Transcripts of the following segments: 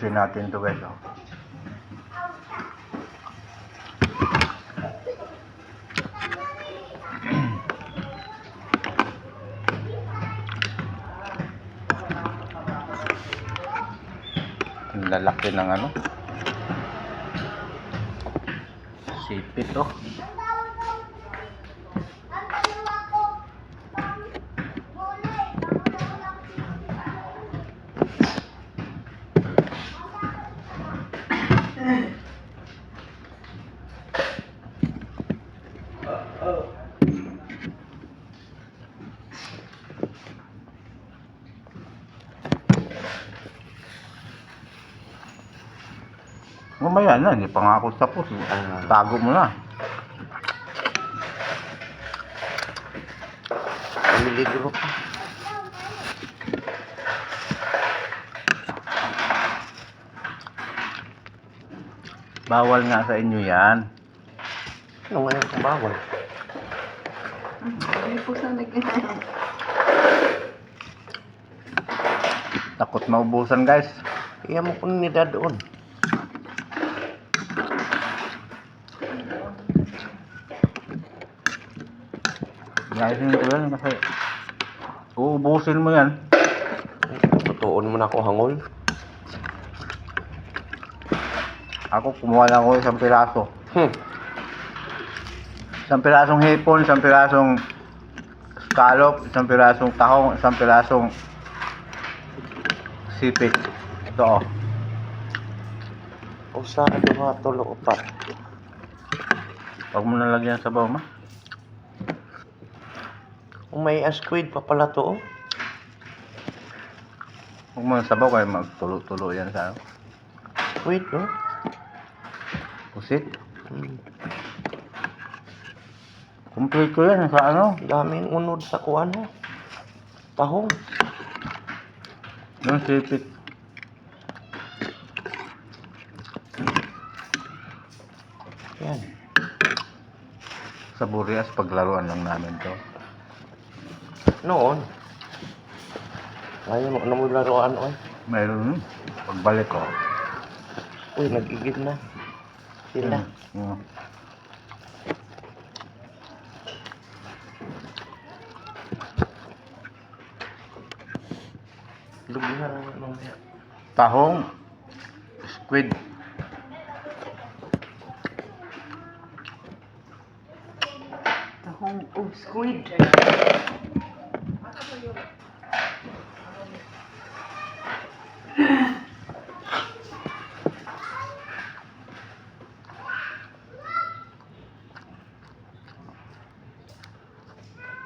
Ubusin natin to guys. Oh. Ang lalaki ng ano. Sipit oh. Mamaya na, hindi pa nga ako tapos. Tago mo na. Miligro pa. Bawal nga sa inyo yan. Ano nga yung bawal? Hindi po sa Takot maubusan guys. Iya mo kung nida doon. Naisin ko yan kasi uubusin mo yan. Tutuon mo na ako hangol. Ako kumuha lang ako isang piraso. Isang pirasong hipon, isang pirasong scallop, isang pirasong tahong, isang pirasong sipit. Ito oh. Usa, duha, tulo, upat. Huwag mo nalagyan sa baw ma. Kung may squid pa pala to, oh. Huwag mo sa baw kaya magtulo-tulo yan sa ano. Squid, oh. Pusit. Hmm. Complete ko yan sa ano. Daming unod sa kuwan, oh. Tahong. Yung sipit. Yan. Sa Burias paglaruan lang namin to. Noon. Ayaw mo na mo laruan, oy. Mayroon pagbalik ko. Uy, nagigid na. Sila. Mm. Lubihan na nung siya. Tahong, squid. tahong squid.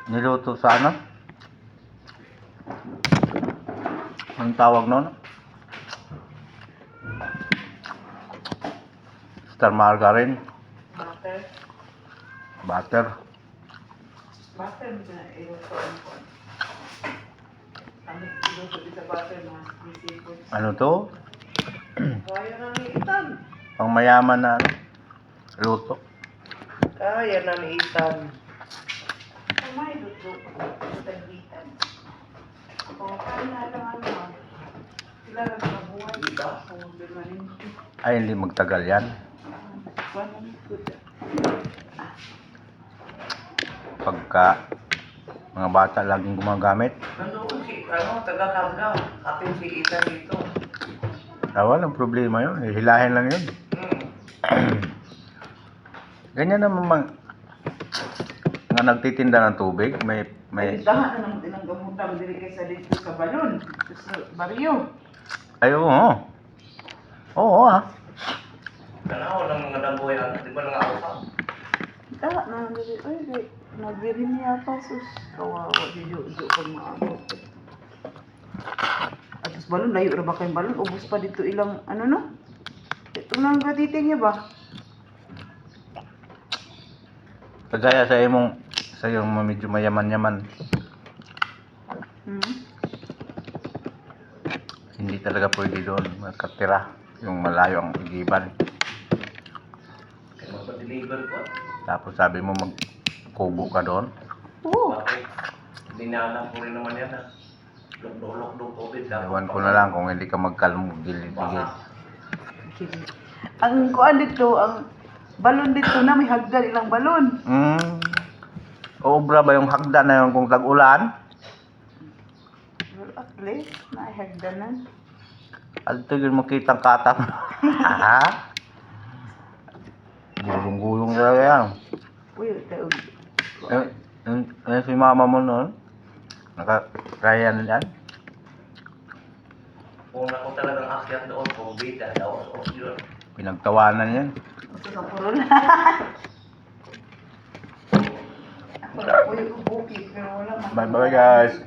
Niluto sa ano? Ang tawag nun? Star margarine. Butter. Butter. Butter na iluto ko. Ano iluto sa butter na seafood. Ano to? Kaya na ni Itan. Pang mayaman na ano? Luto. Kaya na ni Ethan. Kamay luto. Sa Itan. Kung kaya na lang ano. Sila lang nabuhay. Kung birmanin. Ay, hindi magtagal yan. Pagka mga bata laging gumagamit. Nandoon si, taga-karga. Atin si Ethan dito. Walang problema yun. Hilahin lang yun. Ganyan naman nga nagtitinda ng tubig. May Dahan na ng gamutan diri kaysa dito sa balon. Sa baryo. ay, oo. Oo, ah. Kanaw lang mga daboy, di ba nga ako? Dahan na diri. Ay, nagbiri niya pa sus. Kawawa dito pag maabot. At sa balon, layo ra ba kayong balon? Ubus pa dito ilang, ano no? Ito nang gatitin niya ba? Kagaya sa yung medyo mayaman-yaman. Hindi talaga pwede doon magkatira. Yung malayo ang igiban. Kaya magpa-deliver ko. Tapos sabi mo magkubo ka doon. Oo. Bakit? Dinaanak ko rin naman yan, ha? Lok-lok-lok, COVID. Ewan ko na lang kung hindi ka magkalmog gilid-gilid. Ang kuan dito, ang balon dito na may hagdan ilang balon. Obra ba yung hagdan na yun kung tag-ulan? Well, at least, naihagdanan. At ito yung makitang katang. Ha? Gulong-gulong talaga yan. Uy, tayo. Si mama mo noon, nakakaya na yan. Kung ako talagang akyat doon, kung bida, daos o yun. Pinagtawanan yan. Ito sa puro na. Ako na po yung bukid, pero wala man. Bye-bye guys.